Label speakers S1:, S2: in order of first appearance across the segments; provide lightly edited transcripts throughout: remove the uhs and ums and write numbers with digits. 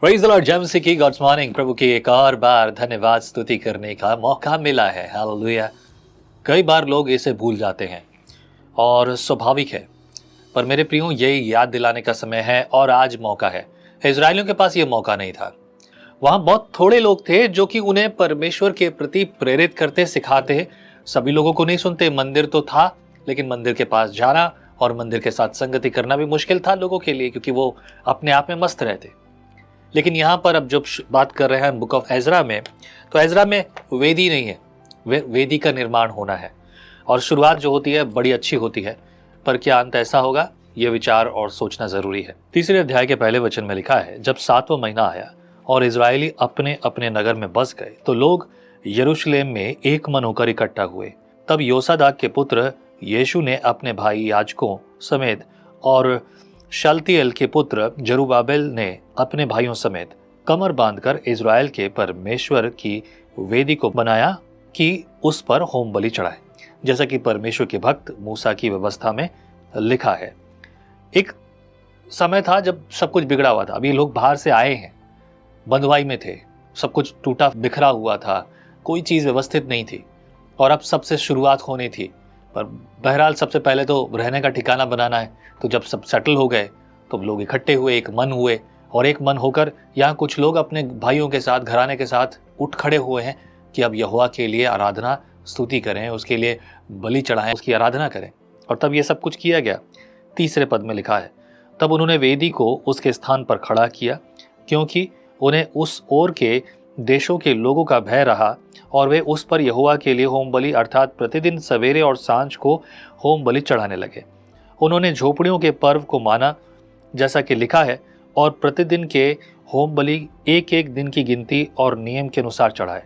S1: Praise the Lord James की God's morning. प्रभु की एक और बार धन्यवाद स्तुति करने का मौका मिला है। हालेलुया। कई बार लोग इसे भूल जाते हैं और स्वाभाविक है, पर मेरे प्रियो ये याद दिलाने का समय है और आज मौका है। इजरायलियों के पास ये मौका नहीं था। वहां बहुत थोड़े लोग थे जो कि उन्हें परमेश्वर के प्रति प्रेरित करते सिखाते। सभी लोगों को नहीं सुनते। मंदिर तो था, लेकिन मंदिर के पास जाना और मंदिर के साथ संगति करना भी मुश्किल था लोगों के लिए, क्योंकि वो अपने आप में मस्त रहते। लेकिन यहाँ पर अब जब बात कर रहे हैं बुक ऑफ एजरा में, तो एजरा में वेदी नहीं है, वेदी का निर्माण होना है। और शुरुआत जो होती है बड़ी अच्छी होती है, पर क्या अंत ऐसा होगा, ये विचार और सोचना जरूरी है। तीसरे अध्याय के पहले वचन में लिखा है, जब 7वां महीना आया और इजरायली अपने अपने नगर में बस गए, तो लोग यरूशलेम में एक मन होकर इकट्ठा हुए। तब योसादाक के पुत्र यीशु ने अपने भाई याजकों समेत और शलतियल के पुत्र जरुब्बाबेल ने अपने भाइयों समेत कमर बांधकर इज़राइल के परमेश्वर की वेदी को बनाया कि उस पर होम बलि चढ़ाए, जैसा कि परमेश्वर के भक्त मूसा की व्यवस्था में लिखा है। एक समय था जब सब कुछ बिगड़ा हुआ था। अभी लोग बाहर से आए हैं, बंधुआई में थे, सब कुछ टूटा बिखरा हुआ था, कोई चीज व्यवस्थित नहीं थी और अब सबसे शुरुआत होनी थी। पर बहरहाल सबसे पहले तो रहने का ठिकाना बनाना है। तो जब सब सेटल हो गए तो लोग इकट्ठे हुए, एक मन हुए, और एक मन होकर यहाँ कुछ लोग अपने भाइयों के साथ, घराने के साथ उठ खड़े हुए हैं कि अब यहोवा के लिए आराधना स्तुति करें, उसके लिए बलि चढ़ाएं, उसकी आराधना करें। और तब ये सब कुछ किया गया। तीसरे पद में लिखा है, तब उन्होंने वेदी को उसके स्थान पर खड़ा किया, क्योंकि उन्हें उस ओर के देशों के लोगों का भय रहा, और वे उस पर यहोवा के लिए होम बलि अर्थात प्रतिदिन सवेरे और सांझ को होम बलि चढ़ाने लगे। उन्होंने झोपड़ियों के पर्व को माना, जैसा कि लिखा है, और प्रतिदिन के होम बलि एक एक दिन की गिनती और नियम के अनुसार चढ़ाए।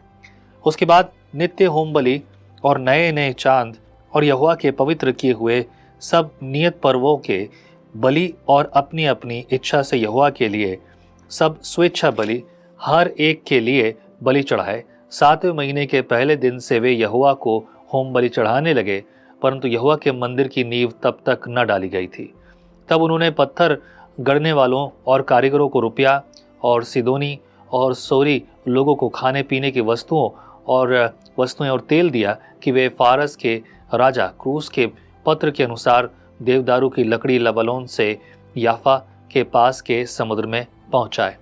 S1: उसके बाद नित्य होम बलि और नए नए चांद और यहोवा के पवित्र किए हुए सब नियत पर्वों के बलि और अपनी अपनी इच्छा से यहोवा के लिए सब स्वेच्छा बलि हर एक के लिए बलि चढ़ाए। 7वें महीने के पहले दिन से वे यहोवा को होम बलि चढ़ाने लगे, परंतु यहोवा के मंदिर की नींव तब तक न डाली गई थी। तब उन्होंने पत्थर गढ़ने वालों और कारीगरों को रुपया और सिदोनी और सोरी लोगों को खाने पीने की वस्तुएं और तेल दिया कि वे फारस के राजा क्रूस के पत्र के अनुसार देवदारू की लकड़ी लबनोन से याफा के पास के समुद्र में पहुंचाए।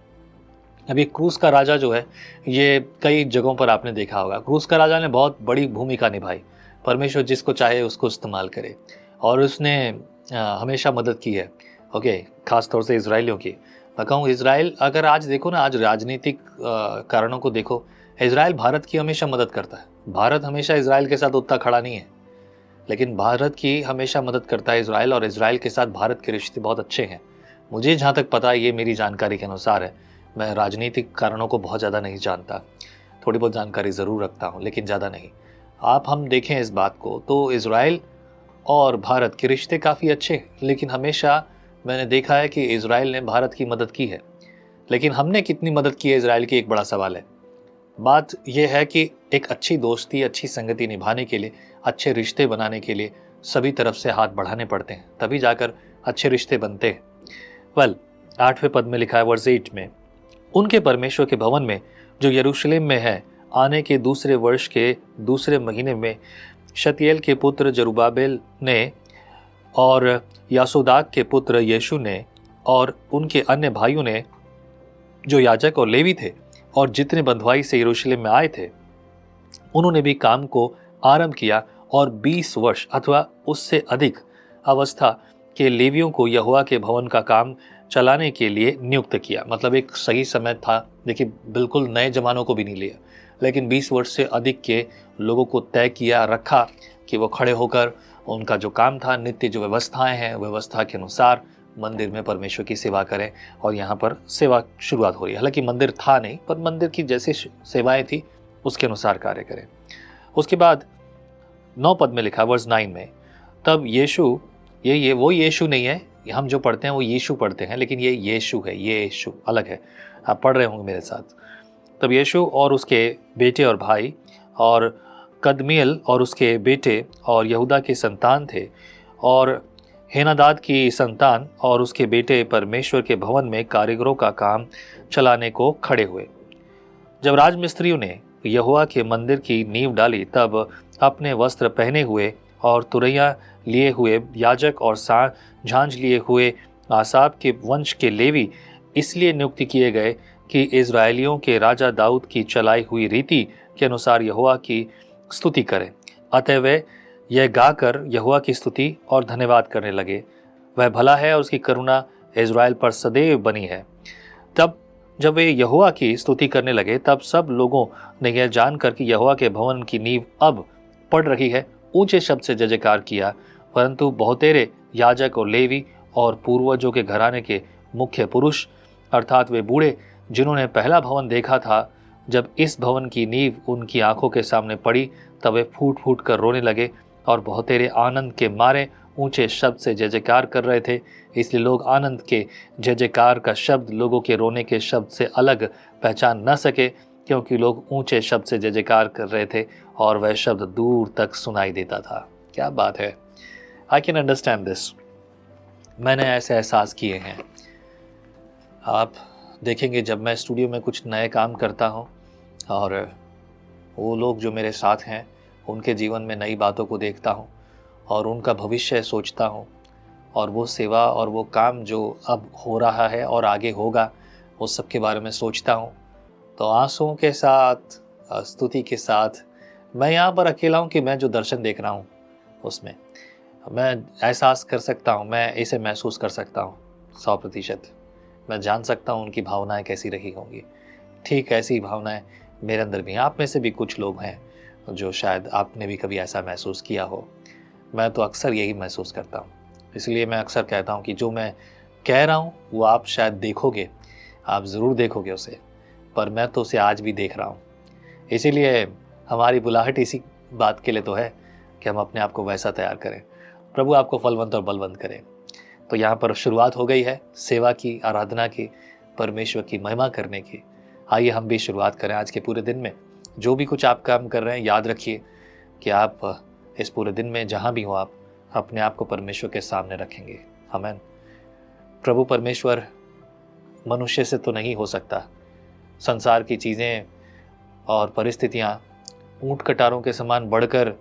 S1: अभी क्रूस का राजा जो है, ये कई जगहों पर आपने देखा होगा, क्रूस का राजा ने बहुत बड़ी भूमिका निभाई। परमेश्वर जिसको चाहे उसको इस्तेमाल करे, और उसने हमेशा मदद की है। ओके, खास तौर से इजराइलियों की मैं कहूँ। इजराइल अगर आज देखो ना, आज राजनीतिक कारणों को देखो, इजराइल भारत की हमेशा मदद करता है। भारत हमेशा इजराइल के साथ उतना खड़ा नहीं है, लेकिन भारत की हमेशा मदद करता है इजराइल, और इजराइल के साथ भारत के रिश्ते बहुत अच्छे हैं। मुझे जहाँ तक पता है, ये मेरी जानकारी के अनुसार है। मैं राजनीतिक कारणों को बहुत ज़्यादा नहीं जानता, थोड़ी बहुत जानकारी ज़रूर रखता हूँ, लेकिन ज़्यादा नहीं। हम देखें इस बात को, तो इजराइल और भारत के रिश्ते काफ़ी अच्छे हैं, लेकिन हमेशा मैंने देखा है कि इजराइल ने भारत की मदद की है। लेकिन हमने कितनी मदद की है इजराइल की, एक बड़ा सवाल है। बात यह है कि एक अच्छी दोस्ती, अच्छी संगति निभाने के लिए, अच्छे रिश्ते बनाने के लिए सभी तरफ से हाथ बढ़ाने पड़ते हैं, तभी जाकर अच्छे रिश्ते बनते हैं। 8वें पद में लिखा है, वर्स 8 में, उनके परमेश्वर के भवन में जो यरूशलेम में है, आने के दूसरे वर्ष के दूसरे महीने में शतियेल के पुत्र जरुब्बाबेल ने और यासोदाक के पुत्र यीशु ने और उनके अन्य भाइयों ने, जो याजक और लेवी थे और जितने बंधुआई से यरूशलेम में आए थे, उन्होंने भी काम को आरंभ किया, और 20 वर्ष अथवा उससे अधिक अवस्था के लेवियों को यहोवा के भवन का काम चलाने के लिए नियुक्त किया। मतलब एक सही समय था। देखिए, बिल्कुल नए जमानों को भी नहीं लिया, लेकिन 20 वर्ष से अधिक के लोगों को तय किया, रखा कि वो खड़े होकर उनका जो काम था, नित्य जो व्यवस्थाएं हैं, व्यवस्था के अनुसार मंदिर में परमेश्वर की सेवा करें। और यहाँ पर सेवा शुरुआत हो रही है। हालांकि मंदिर था नहीं, पर मंदिर की जैसी सेवाएं थी उसके अनुसार कार्य करें। उसके बाद 9 पद में लिखा, वर्स 9 में, तब यीशु, ये वो यीशु नहीं है, हम जो पढ़ते हैं वो यीशु पढ़ते हैं, लेकिन ये यीशु है, ये यीशु अलग है। आप पढ़ रहे होंगे मेरे साथ। तब यीशु और उसके बेटे और भाई और कदमियल और उसके बेटे और यहूदा के संतान थे, और हेनादाद की संतान और उसके बेटे परमेश्वर के भवन में कारीगरों का काम चलाने को खड़े हुए। जब राजमिस्त्रियों ने यहोवा के मंदिर की नींव डाली, तब अपने वस्त्र पहने हुए और तुरैया लिए हुए याजक और झांझ लिए हुए आसाप के वंश के लेवी इसलिए नियुक्त किए गए कि इज़राइलियों के राजा दाऊद की चलाई हुई रीति के अनुसार यहोवा की स्तुति करें। अतः वे यह गाकर यहोवा की स्तुति और धन्यवाद करने लगे। वह भला है और उसकी करुणा इज़राइल पर सदैव बनी है। तब जब वे यहोवा की स्तुति करने लगे, तब सब लोगों ने यह जानकर कि यहोवा के भवन की नींव अब पड़ रही है, ऊंचे शब्द से जय जयकार किया। परंतु बहुतेरे याजक और लेवी और पूर्वजों के घराने के मुख्य पुरुष, अर्थात वे बूढ़े जिन्होंने पहला भवन देखा था, जब इस भवन की नींव उनकी आंखों के सामने पड़ी, तब वे फूट फूट कर रोने लगे और बहुतेरे आनंद के मारे ऊंचे शब्द से जय जयकार कर रहे थे। इसलिए लोग आनंद के जय जयकार का शब्द लोगों के रोने के शब्द से अलग पहचान न सके, क्योंकि लोग ऊंचे शब्द से जय जयकार कर रहे थे और वह शब्द दूर तक सुनाई देता था। क्या बात है! I can understand this. मैंने ऐसे एहसास किए हैं। आप देखेंगे, जब मैं स्टूडियो में कुछ नए काम करता हूँ और वो लोग जो मेरे साथ हैं, उनके जीवन में नई बातों को देखता हूँ और उनका भविष्य सोचता हूँ, और वो सेवा और वो काम जो अब हो रहा है और आगे होगा, उस सब के बारे में सोचता हूँ, तो आंसुओं के साथ, स्तुति के साथ मैं यहाँ पर अकेला हूँ कि मैं जो दर्शन देख रहा हूँ उसमें मैं एहसास कर सकता हूँ, मैं इसे महसूस कर सकता हूँ 100%। मैं जान सकता हूँ उनकी भावनाएं कैसी रही होंगी। ठीक ऐसी भावनाएं मेरे अंदर भी हैं। आप में से भी कुछ लोग हैं जो शायद आपने भी कभी ऐसा महसूस किया हो। मैं तो अक्सर यही महसूस करता हूँ। इसलिए मैं अक्सर कहता हूँ कि जो मैं कह रहा हूँ वो आप शायद देखोगे, आप ज़रूर देखोगे उसे, पर मैं तो उसे आज भी देख रहा हूँ। इसीलिए हमारी बुलाहट इसी बात के लिए तो है कि हम अपने आप को वैसा तैयार करें। प्रभु आपको फलवंत और बलवंत करें। तो यहाँ पर शुरुआत हो गई है सेवा की, आराधना की, परमेश्वर की महिमा करने की। आइए हम भी शुरुआत करें आज के पूरे दिन में। जो भी कुछ आप काम कर रहे हैं, याद रखिए कि आप इस पूरे दिन में जहाँ भी हो, आप अपने आप को परमेश्वर के सामने रखेंगे। आमीन। प्रभु परमेश्वर मनुष्य से तो नहीं हो सकता। संसार की चीज़ें और परिस्थितियाँ ऊंट कटारों के समान बढ़कर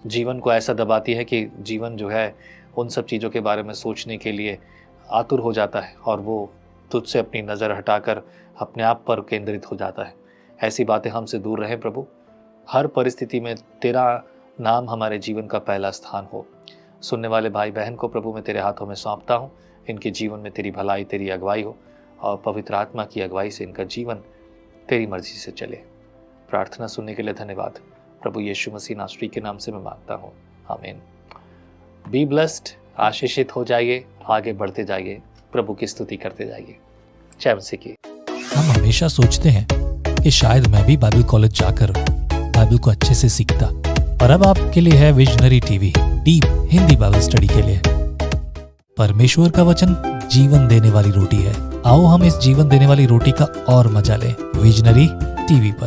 S1: जीवन को ऐसा दबाती है कि जीवन जो है उन सब चीज़ों के बारे में सोचने के लिए आतुर हो जाता है और वो तुझसे अपनी नज़र हटाकर अपने आप पर केंद्रित हो जाता है। ऐसी बातें हमसे दूर रहें प्रभु। हर परिस्थिति में तेरा नाम हमारे जीवन का पहला स्थान हो। सुनने वाले भाई बहन को प्रभु मैं तेरे हाथों में सौंपता हूँ। इनके जीवन में तेरी भलाई, तेरी अगुवाई हो और पवित्र आत्मा की अगुवाई से इनका जीवन तेरी मर्जी से चले। प्रार्थना सुनने के लिए धन्यवाद। प्रभु यीशु मसीह नासरी के नाम से मैं मांगता हूँ, आमीन। बी ब्लेस्ड, आशीषित हो जाइए, आगे बढ़ते जाइए, प्रभु की स्तुति करते जाइए। जय मसीह की।
S2: हम हमेशा सोचते हैं कि शायद मैं भी बाइबल कॉलेज जाकर बाइबल को अच्छे से सीखता, पर अब आपके लिए है visionary TV, deep Hindi Bible study के लिए। परमेश्वर का वचन जीवन देने वाली रोटी है। आओ हम इस जीवन देने वाली रोटी का और मजा लें विजनरी टीवी पर।